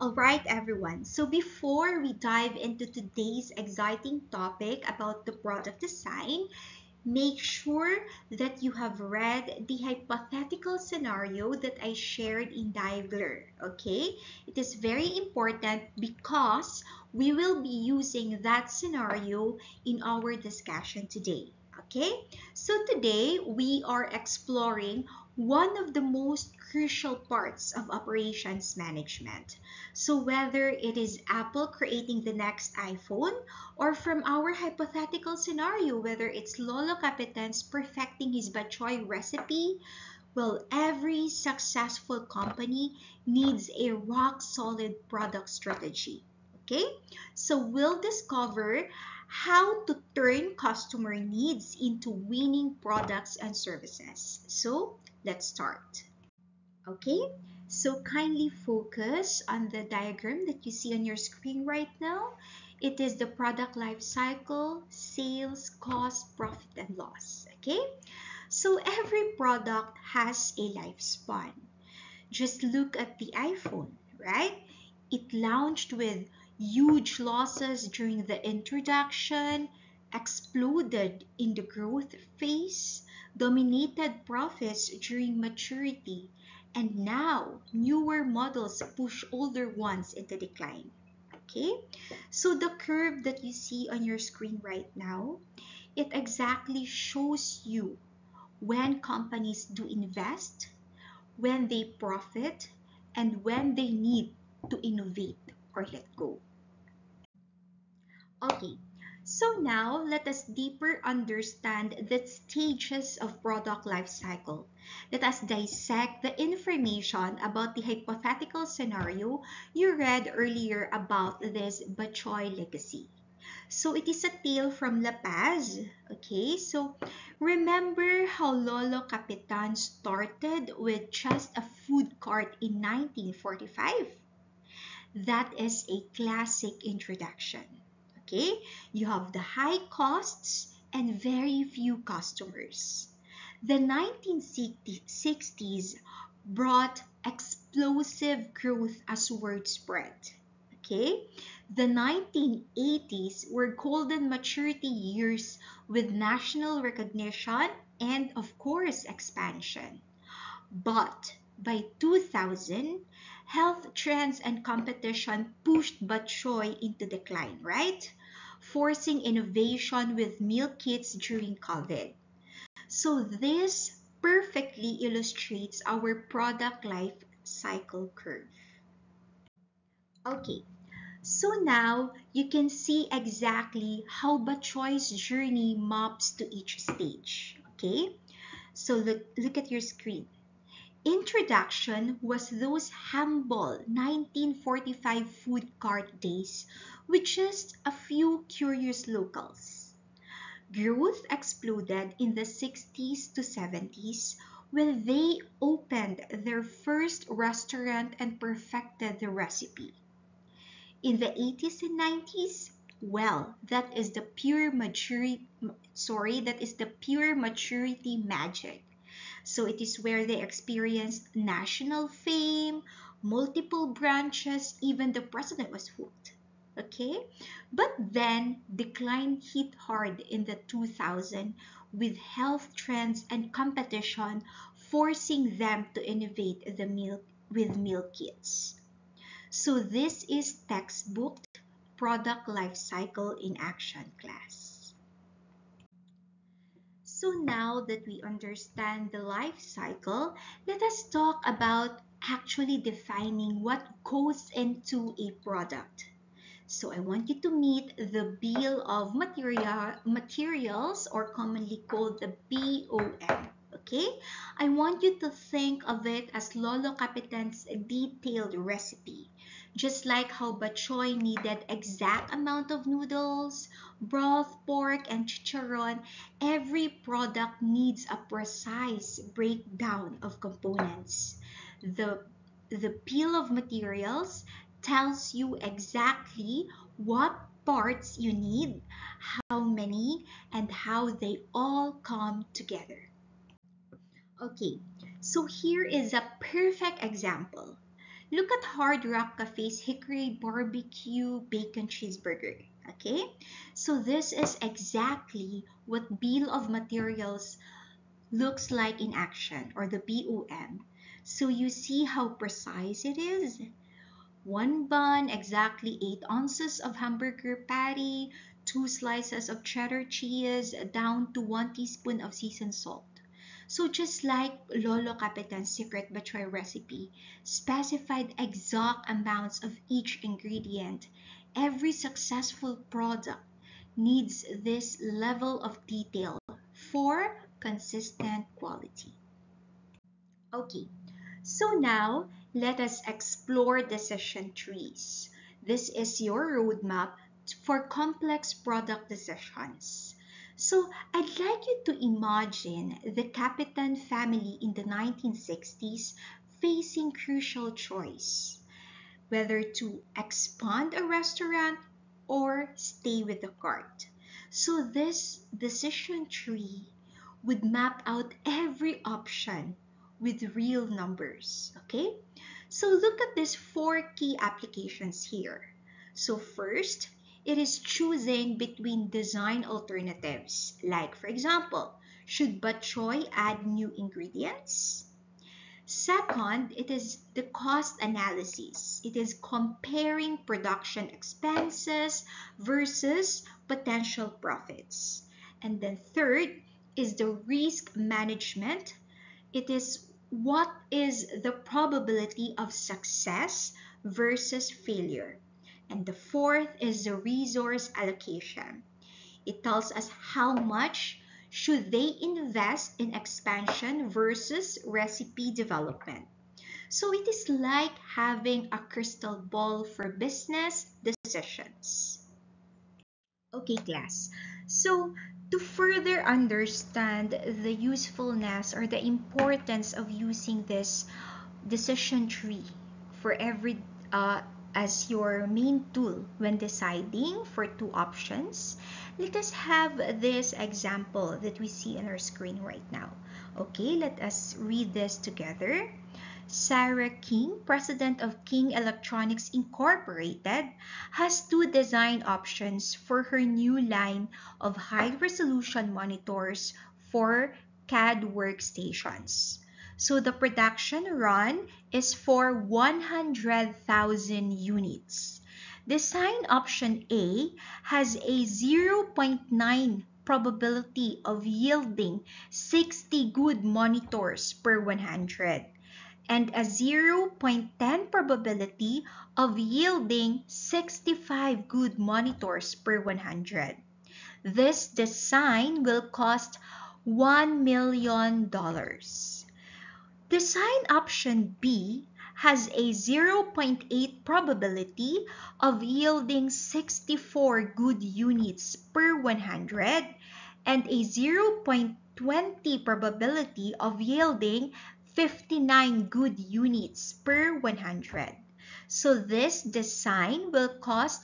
Alright, everyone. So before we dive into today's exciting topic about the product design, make sure that you have read the hypothetical scenario that I shared in Diagler, okay? It is very important because we will be using that scenario in our discussion today, okay? So today we are exploring one of the most crucial parts of operations management. So whether it is Apple creating the next iPhone, or from our hypothetical scenario, whether it's Lolo Capitan's perfecting his bachoy recipe, well, every successful company needs a rock solid product strategy. Okay? So we'll discover how to turn customer needs into winning products and services. So let's start. Okay? So kindly focus on the diagram that you see on your screen right now. It is the product life cycle, sales, cost, profit, and loss. Okay? So every product has a lifespan. Just look at the iPhone, right? It launched with huge losses during the introduction, exploded in the growth phase, dominated profits during maturity, and now newer models push older ones into decline. Okay, so the curve that you see on your screen right now, it exactly shows you when companies do invest, when they profit, and when they need to innovate or let go. Okay, so now let us deeper understand the stages of product life cycle. Let us dissect the information about the hypothetical scenario you read earlier about this Bachoy legacy. So it is a tale from La Paz. Okay, so remember how Lolo Capitan started with just a food cart in 1945? That is a classic introduction. Okay, you have the high costs and very few customers. The 1960s brought explosive growth as word spread. Okay, the 1980s were golden maturity years with national recognition and, of course, expansion. But by 2000, health trends and competition pushed Batchoy into decline, right? Forcing innovation with meal kits during COVID. So this perfectly illustrates our product life cycle curve. Okay, so now you can see exactly how Batchoy's journey maps to each stage. Okay, so look at your screen. Introduction was those humble 1945 food cart days with just a few curious locals. Growth exploded in the 60s to 70s when they opened their first restaurant and perfected the recipe. In the 80s and 90s, well, that is the pure maturity magic. So it is where they experienced national fame, multiple branches, even the president was hooked. Okay? But then decline hit hard in the 2000s with health trends and competition forcing them to innovate the meal with meal kits. So this is textbook product life cycle in action class. So now that we understand the life cycle, let us talk about actually defining what goes into a product. So I want you to meet the bill of materials, or commonly called the BOM. Okay? I want you to think of it as Lolo Capitan's detailed recipe. Just like how Bachoy needed exact amount of noodles, broth, pork, and chicharon, every product needs a precise breakdown of components. The, the bill of materials tells you exactly what parts you need, how many, and how they all come together. Okay, so here is a perfect example. Look at Hard Rock Cafe's Hickory Barbecue Bacon Cheeseburger. Okay, so this is exactly what bill of materials looks like in action, or the BOM. So you see how precise it is? One bun, exactly 8 ounces of hamburger patty, 2 slices of cheddar cheese, down to 1 teaspoon of seasoned salt. So just like Lolo Capitan's secret betray recipe, specified exact amounts of each ingredient, every successful product needs this level of detail for consistent quality. Okay, so now let us explore decision trees. This is your roadmap for complex product decisions. So I'd like you to imagine the Capitan family in the 1960s facing crucial choice, whether to expand a restaurant or stay with the cart. So this decision tree would map out every option with real numbers, okay? So look at these 4 key applications here. So first, it is choosing between design alternatives. Like for example, should Bok Choy add new ingredients? Second, it is the cost analysis. It is comparing production expenses versus potential profits. And then third is the risk management. It is what is the probability of success versus failure. And the fourth is the resource allocation. It tells us how much should they invest in expansion versus recipe development. So it is like having a crystal ball for business decisions. Okay, class. So to further understand the usefulness or the importance of using this decision tree for every as your main tool when deciding for 2 options, let us have this example that we see on our screen right now. Okay, let us read this together. Sarah King, president of King Electronics Incorporated, has 2 design options for her new line of high-resolution monitors for CAD workstations. So the production run is for 100,000 units. Design option A has a 0.9 probability of yielding 60 good monitors per 100 and a 0.10 probability of yielding 65 good monitors per 100. This design will cost $1 million. Design option B has a 0.8 probability of yielding 64 good units per 100 and a 0.20 probability of yielding 59 good units per 100. So this design will cost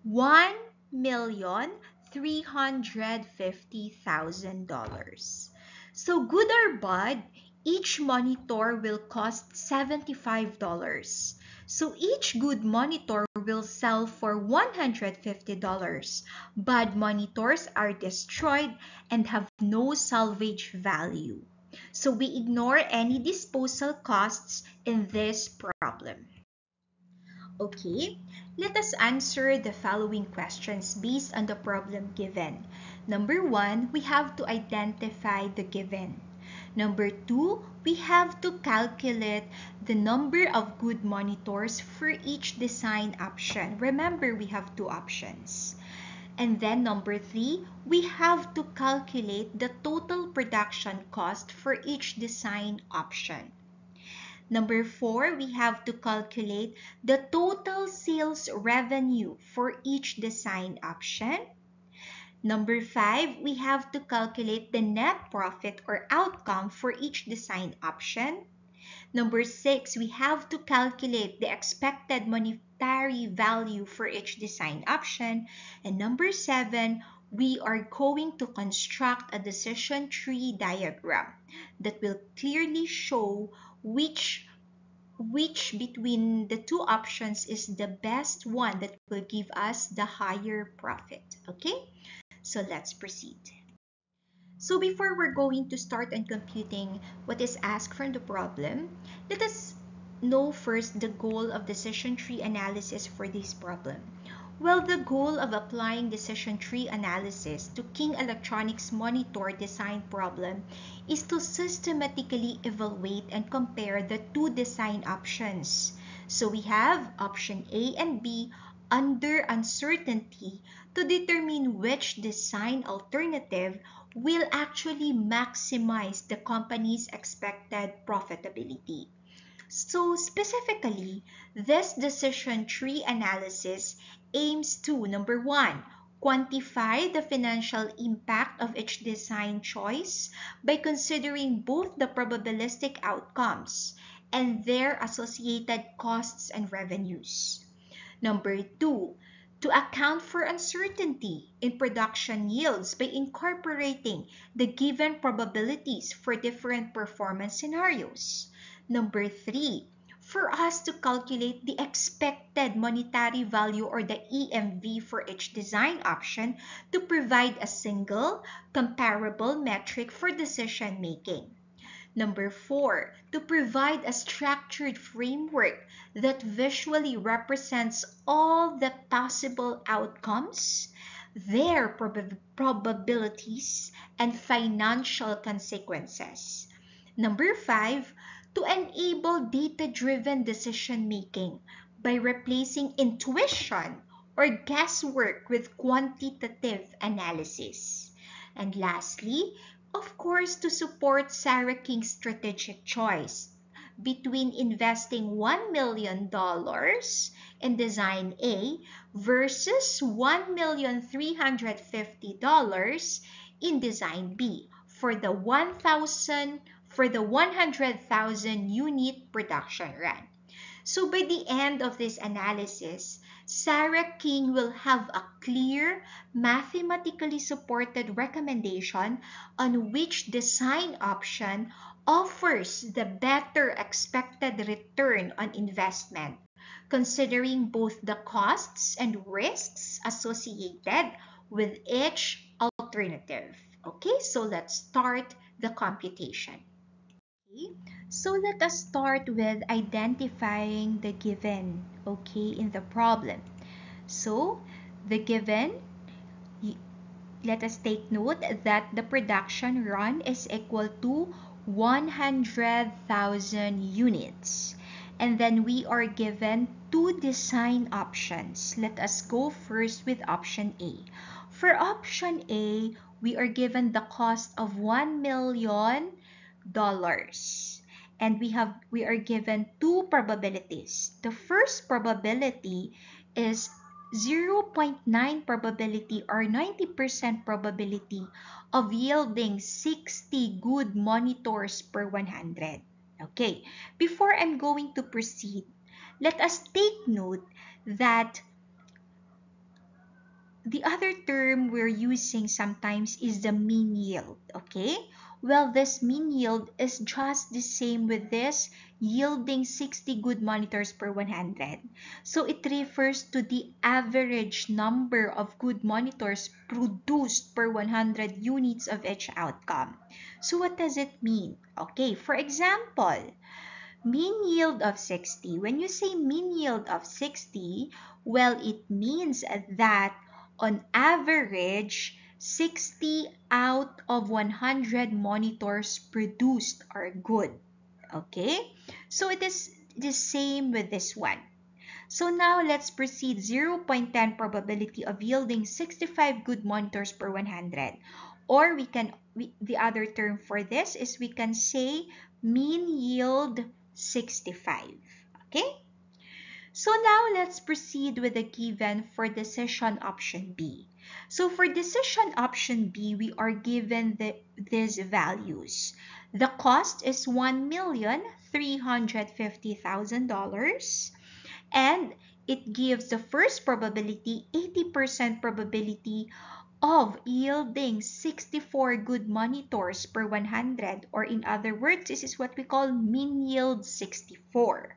$1,350,000. So good or bad, each monitor will cost $75. So each good monitor will sell for $150. Bad monitors are destroyed and have no salvage value. So we ignore any disposal costs in this problem. Okay, let us answer the following questions based on the problem given. Number 1, we have to identify the given. Number 2, we have to calculate the number of good monitors for each design option. Remember, we have 2 options. And then number 3, we have to calculate the total production cost for each design option. Number 4, we have to calculate the total sales revenue for each design option. Number 5, we have to calculate the net profit or outcome for each design option. Number 6, we have to calculate the expected monetary value for each design option. And number 7, we are going to construct a decision tree diagram that will clearly show which which between the two options is the best one that will give us the higher profit. Okay, so let's proceed. So before we're going to start on computing what is asked from the problem, let us know first the goal of decision tree analysis for this problem. Well, the goal of applying decision tree analysis to King Electronics monitor design problem is to systematically evaluate and compare the two design options. So we have option A and B under uncertainty to determine which design alternative will actually maximize the company's expected profitability. So specifically, this decision tree analysis aims to, number one, quantify the financial impact of each design choice by considering both the probabilistic outcomes and their associated costs and revenues. Number two, to account for uncertainty in production yields by incorporating the given probabilities for different performance scenarios. Number three, for us to calculate the expected monetary value or the EMV for each design option to provide a single, comparable metric for decision making. Number four, to provide a structured framework that visually represents all the possible outcomes, their probabilities, and financial consequences. Number five, to enable data-driven decision-making by replacing intuition or guesswork with quantitative analysis. And lastly, of course, to support Sarah King's strategic choice between investing $1 million in design A versus $1,350,000 in design B for the 100,000 unit production run. So by the end of this analysis, Sarah King will have a clear, mathematically supported recommendation on which design option offers the better expected return on investment, considering both the costs and risks associated with each alternative. Okay, so let's start the computation. Okay, so let us start with identifying the given, okay, in the problem. So the given, let us take note that the production run is equal to 100,000 units. And then we are given two design options. Let us go first with option A. For option A, we are given the cost of $1 million. And we are given two probabilities. The first probability is 0.9 probability or 90% probability of yielding 60 good monitors per 100. Okay, before I'm going to proceed, let us take note that the other term we're using sometimes is the mean yield, okay? Well, this mean yield is just the same with this yielding 60 good monitors per 100. So it refers to the average number of good monitors produced per 100 units of each outcome. So what does it mean? Okay, for example, mean yield of 60. When you say mean yield of 60, well, it means that on average, 60 out of 100 monitors produced are good. Okay? So it is the same with this one. So now let's proceed. 0.10 probability of yielding 65 good monitors per 100. Or the other term for this is we can say mean yield 65. Okay? So now let's proceed with the given for decision option B. So for decision option B, we are given these values. The cost is $1,350,000 and it gives the first probability 80% probability of yielding 64 good monitors per 100, or in other words, this is what we call mean yield 64.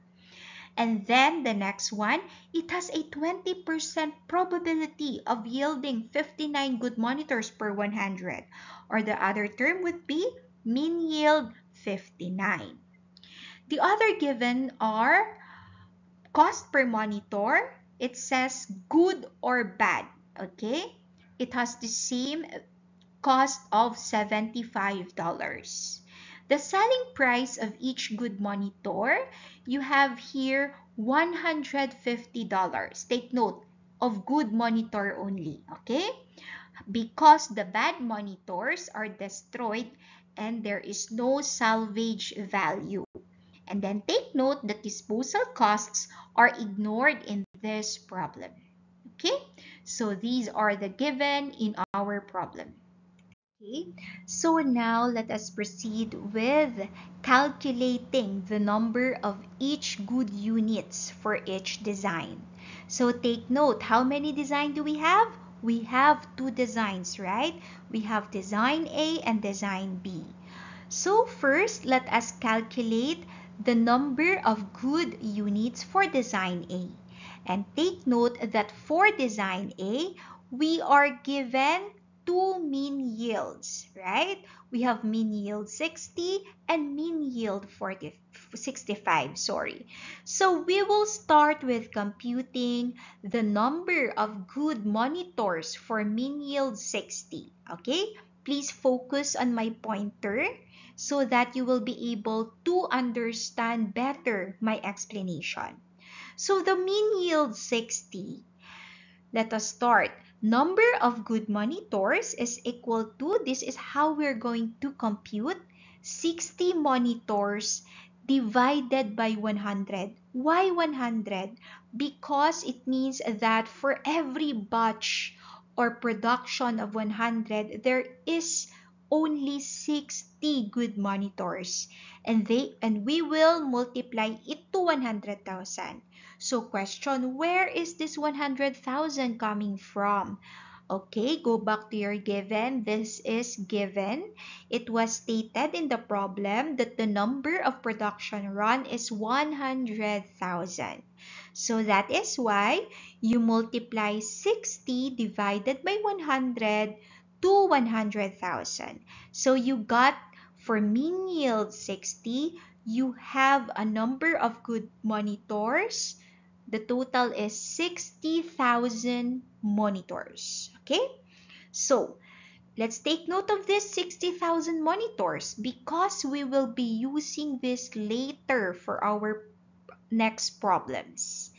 And then the next one, it has a 20% probability of yielding 59 good monitors per 100. Or the other term would be mean yield 59. The other given are cost per monitor. It says good or bad. Okay? It has the same cost of $75. The selling price of each good monitor, you have here $150. Take note of good monitor only, okay? Because the bad monitors are destroyed and there is no salvage value. And then take note that disposal costs are ignored in this problem. Okay, so these are the given in our problem. Okay, so now let us proceed with calculating the number of each good units for each design. So take note, how many designs do we have? We have two designs, right? We have design A and design B. So first, let us calculate the number of good units for design A. And take note that for design A, we are given two mean yields, right? We have mean yield 60 and mean yield 65, sorry. So we will start with computing the number of good monitors for mean yield 60, okay? Please focus on my pointer so that you will be able to understand better my explanation. So the mean yield 60, let us start. Number of good monitors is equal to, this is how we're going to compute, 60 monitors divided by 100. Why 100? Because it means that for every batch or production of 100, there is only 60 good monitors. And we will multiply it to 100,000. So question, where is this 100,000 coming from? Okay, go back to your given. This is given. It was stated in the problem that the number of production run is 100,000. So that is why you multiply 60 divided by 100 to 100,000. So you got, for mean yield 60, you have a number of good monitors. The total is 60,000 monitors. Okay? So, let's take note of this 60,000 monitors because we will be using this later for our next problems.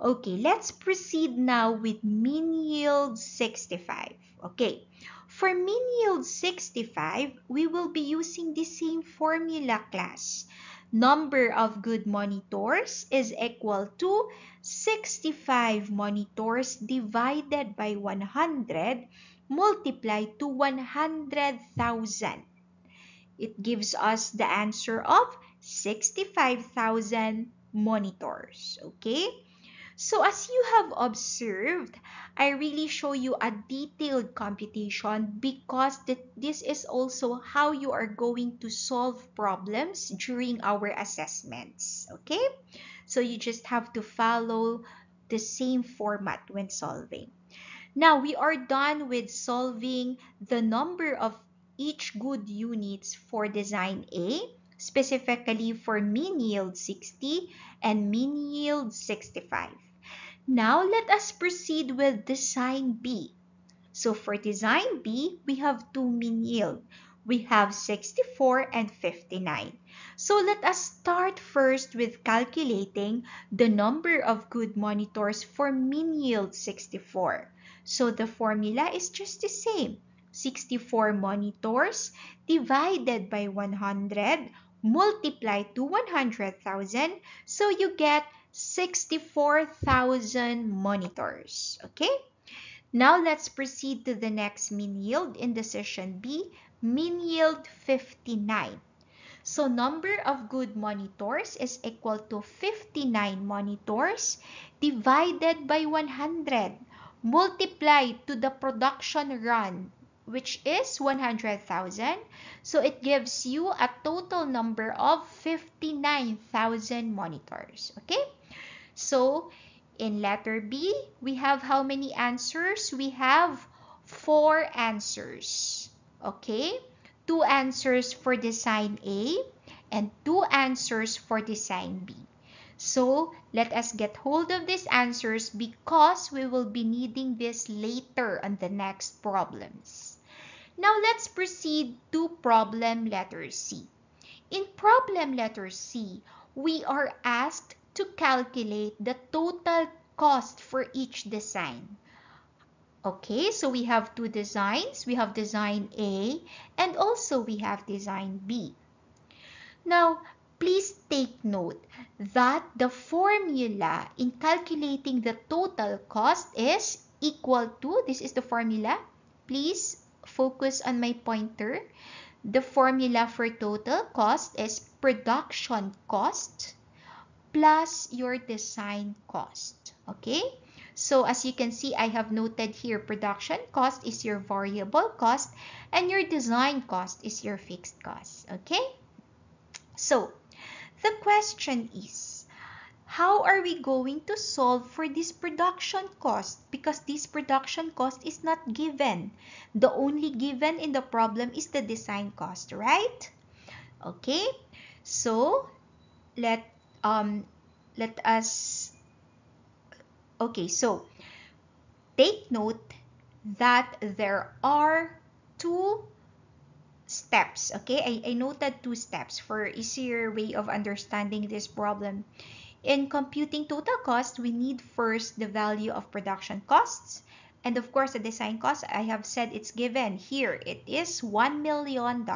Okay, let's proceed now with mean yield 65. Okay, for mean yield 65, we will be using the same formula, class. Number of good monitors is equal to 65 monitors divided by 100 multiplied to 100,000. It gives us the answer of 65,000 monitors. Okay? So as you have observed, I really show you a detailed computation because this is also how you are going to solve problems during our assessments. Okay? So you just have to follow the same format when solving. Now we are done with solving the number of each good units for design A, specifically for mean yield 60 and mean yield 65. Now let us proceed with design B. So for design B, we have two mean yield. We have 64 and 59. So let us start first with calculating the number of good monitors for mean yield 64. So the formula is just the same. 64 monitors divided by 100 multiplied to 100,000. So you get 64,000 monitors. Okay? Now let's proceed to the next mean yield in decision B, mean yield 59. So number of good monitors is equal to 59 monitors divided by 100 multiplied to the production run, which is 100,000. So it gives you a total number of 59,000 monitors. Okay? So in letter B, we have how many answers? We have 4 answers. Okay? 2 answers for design A and 2 answers for design B. So let us get hold of these answers because we will be needing this later on the next problems. Now let's proceed to problem letter C. In problem letter C, we are asked to calculate the total cost for each design. Okay, so we have 2 designs. We have design A and also we have design B. Now, please take note that the formula in calculating the total cost is equal to, this is the formula. Please focus on my pointer. The formula for total cost is production cost plus your design cost. Okay? So as you can see, I have noted here production cost is your variable cost and your design cost is your fixed cost. Okay? So the question is, how are we going to solve for this production cost? Because this production cost is not given. The only given in the problem is the design cost, right? Okay, so let us, okay, so take note that there are 2 steps. Okay, I noted 2 steps for easier way of understanding this problem. In computing total cost, we need first the value of production costs. And of course, the design cost, I have said it's given here. It is $1 million.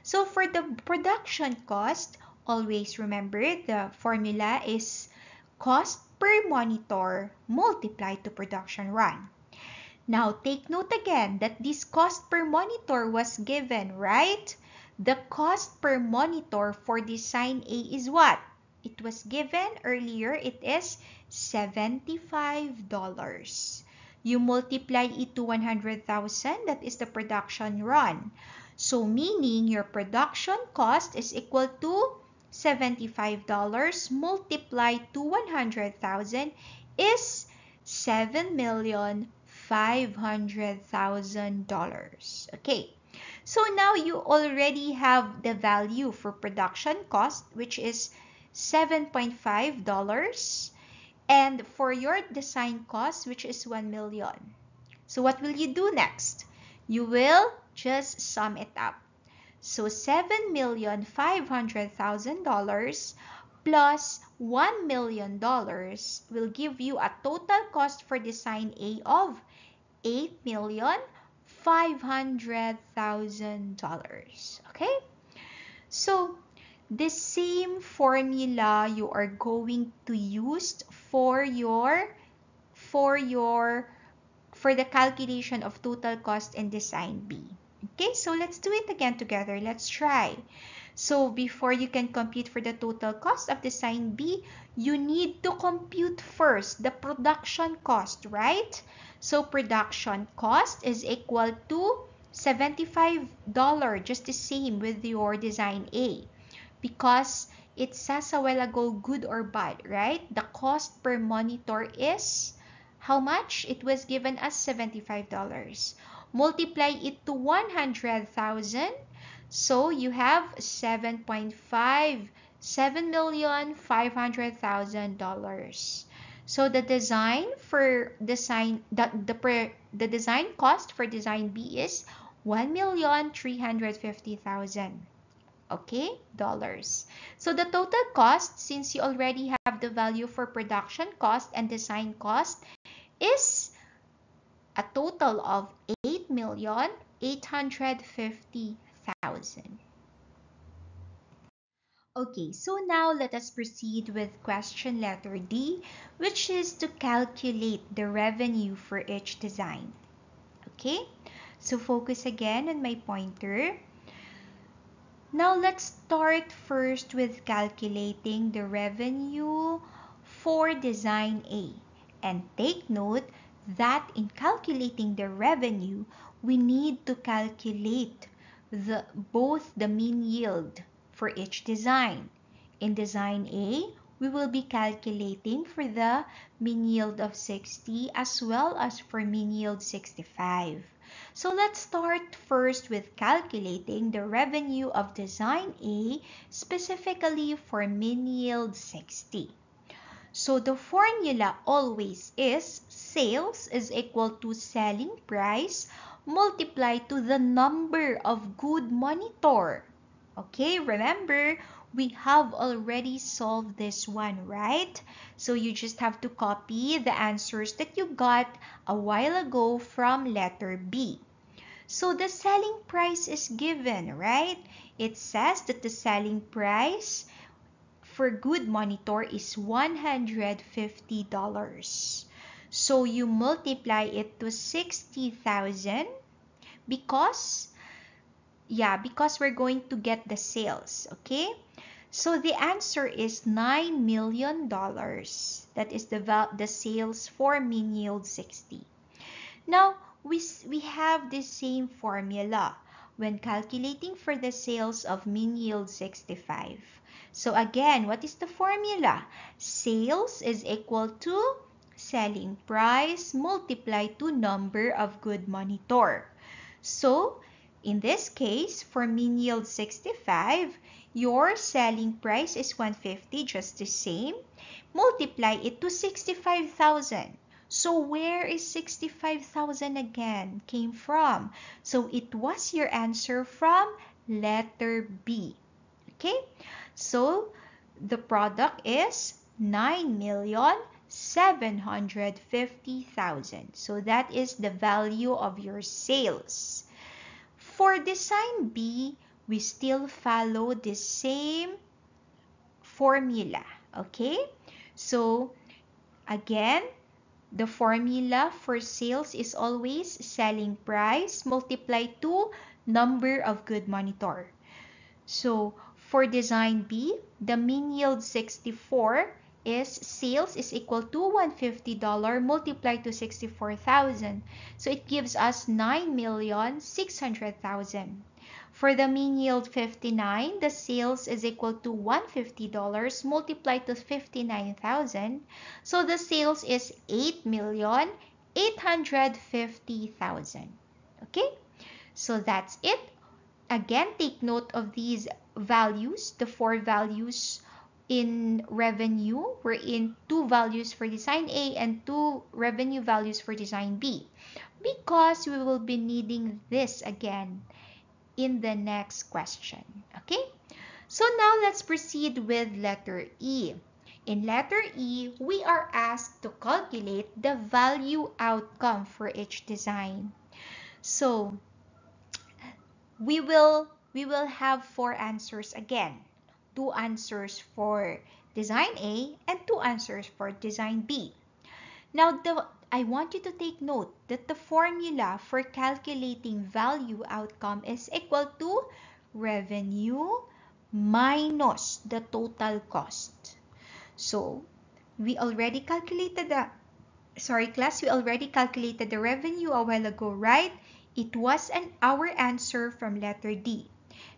So for the production cost, always remember the formula is cost per monitor multiplied to production run. Now, take note again that this cost per monitor was given, right? The cost per monitor for design A is what? It was given earlier. It is $75. You multiply it to 100,000. That is the production run. So, meaning your production cost is equal to $75 multiplied to 100,000 is $7,500,000. Okay, so now you already have the value for production cost, which is $7.5, and for your design cost, which is $1 million. So what will you do next? You will just sum it up. So $7,500,000 plus $1 million will give you a total cost for design A of $8,500,000. Okay? So the same formula you are going to use for the calculation of total cost in design B. Okay, so let's do it again together. Let's try. So before you can compute for the total cost of design B, you need to compute first the production cost, right? So production cost is equal to $75, just the same with your design A. Because it says a while ago good or bad, right? The cost per monitor is how much? It was given as $75. Multiply it to 100,000. So you have $7,500,000. So the design cost for design B is $1,350,000. Okay, dollars. So the total cost, since you already have the value for production cost and design cost, is a total of $8,850,000. Okay, so now let us proceed with question letter D, which is to calculate the revenue for each design. Okay, so focus again on my pointer. Now let's start first with calculating the revenue for design A. And take note that in calculating the revenue, we need to calculate both the mean yield for each design. In design A, we will be calculating for the mean yield of 60 as well as for mean yield 65. So let's start first with calculating the revenue of design A specifically for mean yield 60. So the formula always is sales is equal to selling price multiplied to the number of good monitor. Okay, remember, we have already solved this one, right? So you just have to copy the answers that you got a while ago from letter B. So the selling price is given, right? It says that the selling price for good monitor is $150. So you multiply it to 60,000 because we're going to get the sales, okay? So the answer is $9 million. That is the sales for mean yield 60. Now, we have the same formula when calculating for the sales of mean yield 65. So again, what is the formula? Sales is equal to selling price multiplied to number of good monitor. So, in this case, for mean yield 65, your selling price is 150, just the same. Multiply it to 65,000. So where is 65,000 again came from? So it was your answer from letter B. Okay? So the product is 9,750,000. So that is the value of your sales. For design B, we still follow the same formula. Okay? So again, the formula for sales is always selling price multiplied to number of good monitor. So for design B, the mean yield 64 is sales is equal to $150 multiplied to 64,000. So it gives us 9,600,000. For the mean yield 59, the sales is equal to $150 multiplied to 59,000. So the sales is 8,850,000. Okay? So that's it. Again, take note of these values, the 4 values in revenue. We're in 2 values for design A and 2 revenue values for design B, because we will be needing this again in the next question. Okay? So now let's proceed with letter E. In letter E, we are asked to calculate the value outcome for each design. So we will have 4 answers again. 2 answers for design A and 2 answers for design B. Now, I want you to take note that the formula for calculating value outcome is equal to revenue minus the total cost. So, we already calculated the revenue a while ago, right? It was our answer from letter D.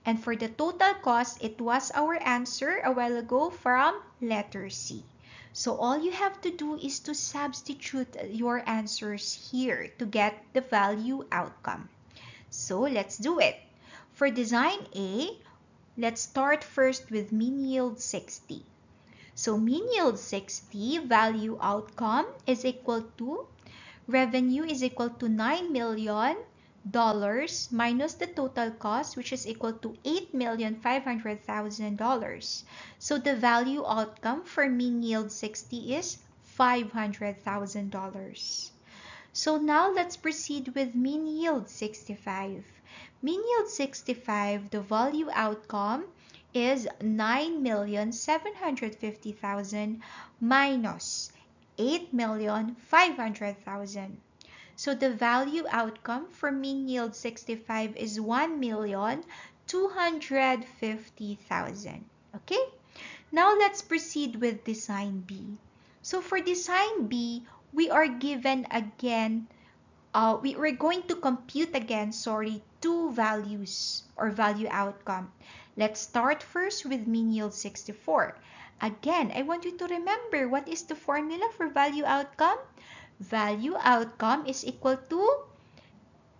And for the total cost, it was our answer a while ago from letter C. So all you have to do is to substitute your answers here to get the value outcome. So let's do it. For design A, let's start first with mean yield 60. So mean yield 60 value outcome is equal to revenue is equal to $9 million minus the total cost, which is equal to $8,500,000. So the value outcome for mean yield 60 is $500,000. So now let's proceed with mean yield 65. Mean yield 65, the value outcome is 9,750,000 minus 8,500,000. So the value outcome for mean yield 65 is 1,250,000. Okay? Now let's proceed with design B. So for design B, we are given again, we're going to compute again, 2 values or value outcome. Let's start first with mean yield 64. Again, I want you to remember what is the formula for value outcome? Value outcome is equal to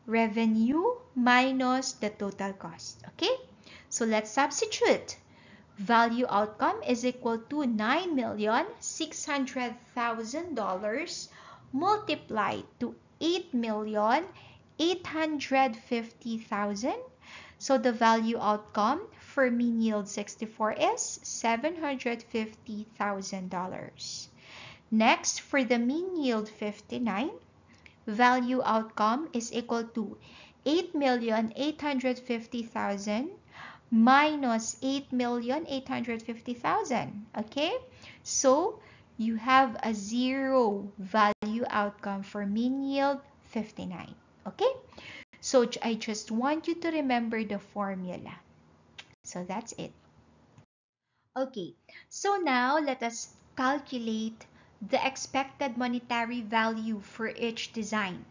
revenue minus the total cost. Okay? So let's substitute. Value outcome is equal to $9,600,000 multiplied to $8,850,000. So the value outcome for mean yield 64 is $750,000. Next, for the mean yield 59, value outcome is equal to 8,850,000 minus 8,850,000. Okay, so you have a zero value outcome for mean yield 59. Okay, so I just want you to remember the formula. So that's it. Okay, so now let us calculate the expected monetary value for each design.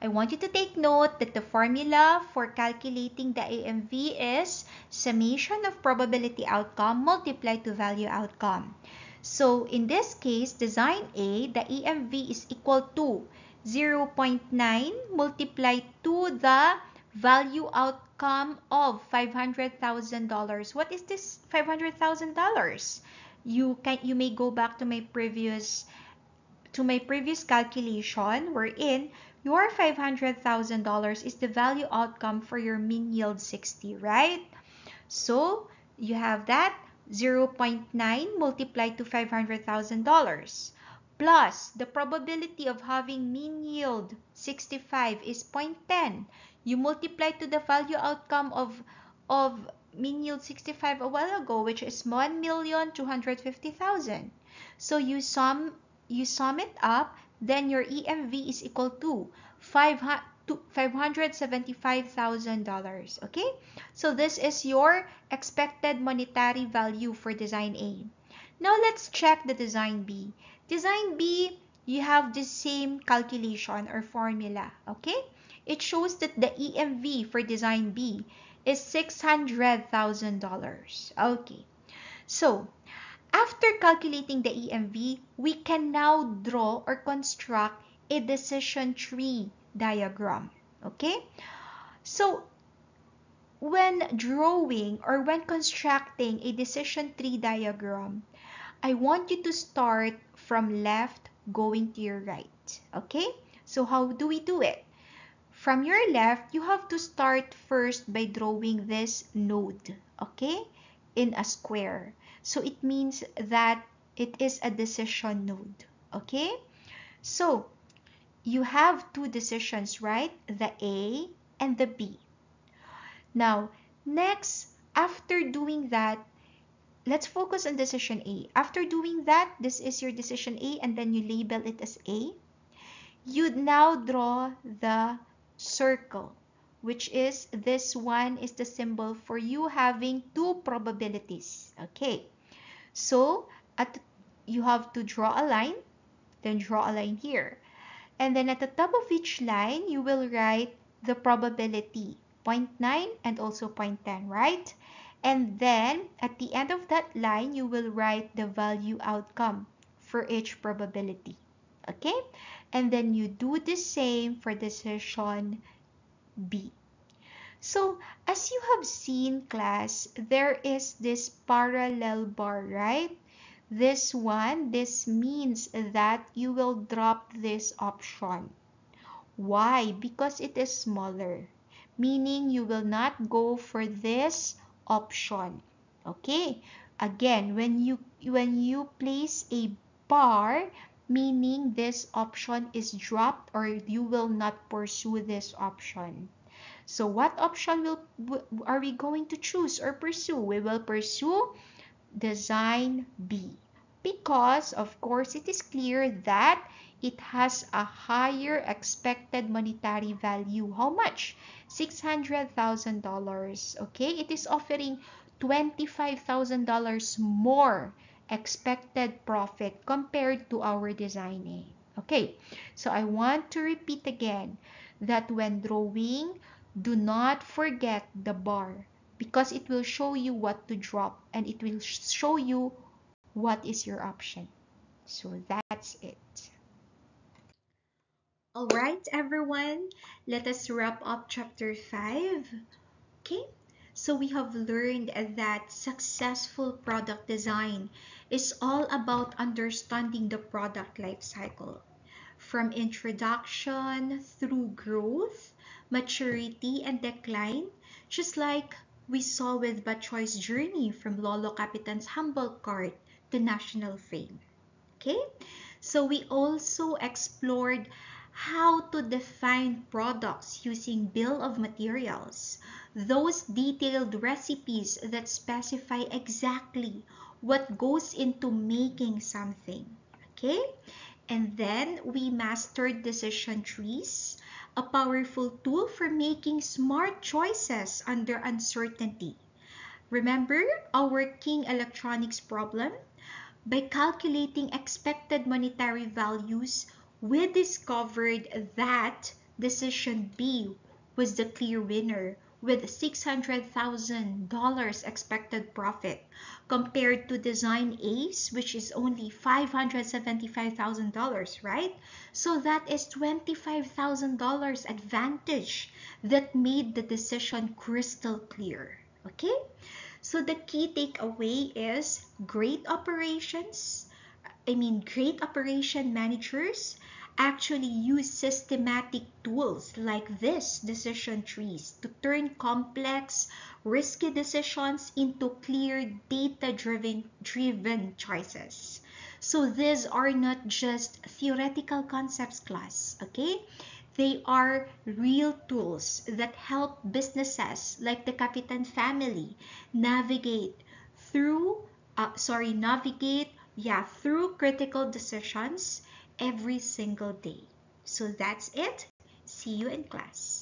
I want you to take note that the formula for calculating the AMV is summation of probability outcome multiplied to value outcome. So in this case, design A, the AMV is equal to 0.9 multiplied to the value outcome of $500,000. What is this $500,000? You may go back to my previous calculation wherein your $500,000 is the value outcome for your mean yield 60, right? So you have that 0.9 multiplied to $500,000 plus the probability of having mean yield 65 is 0.10. You multiply to the value outcome of mean yield 65 a while ago, which is 1,250,000. So you sum it up, then your EMV is equal to $575,000. Okay, so this is your expected monetary value for design A. Now let's check the design B. Design B, you have the same calculation or formula. Okay, it shows that the EMV for design B is $600,000. Okay, so after calculating the EMV, we can now draw or construct a decision tree diagram. Okay? So, when drawing or when constructing a decision tree diagram, I want you to start from left going to your right. Okay? So, how do we do it? From your left, you have to start first by drawing this node. Okay? In a square. So it means that it is a decision node. Okay? So you have two decisions, right? The A and the B. Now, next, after doing that, let's focus on decision A. After doing that, this is your decision A and then you label it as A. You now draw the circle, which is this one is the symbol for you having two probabilities. Okay, so you have to draw a line, then draw a line here. And then at the top of each line, you will write the probability, 0.9 and also 0.10, right? And then at the end of that line, you will write the value outcome for each probability. Okay? And then you do the same for decision B. So, as you have seen, class, there is this parallel bar, right? This one, this means that you will drop this option. Why? Because it is smaller, meaning you will not go for this option. Okay? Again, when you place a bar, meaning this option is dropped or you will not pursue this option. So what option are we going to choose or pursue? We will pursue design B because of course it is clear that it has a higher expected monetary value. How much? $600,000. Okay, it is offering $25,000 more expected profit compared to our design A. Okay, so I want to repeat again that when drawing, do not forget the bar because it will show you what to drop and it will show you what is your option. So that's it. All right, everyone, let us wrap up chapter 5. Okay, so we have learned that successful product design is all about understanding the product life cycle from introduction through growth, maturity, and decline, just like we saw with Batchoy's journey from Lolo Capitan's humble cart to national fame. Okay, so we also explored how to define products using bill of materials, those detailed recipes that specify exactly what goes into making something. Okay, and then we mastered decision trees, a powerful tool for making smart choices under uncertainty. Remember our King Electronics problem? By calculating expected monetary values, we discovered that decision B was the clear winner with $600,000 expected profit compared to design A's, which is only $575,000, right? So that is $25,000 advantage that made the decision crystal clear. Okay? So the key takeaway is great operation managers actually use systematic tools like this decision trees to turn complex, risky decisions into clear, data-driven choices. So these are not just theoretical concepts, class, okay? They are real tools that help businesses like the Capitan family navigate through, through critical decisions every single day. So that's it. See you in class.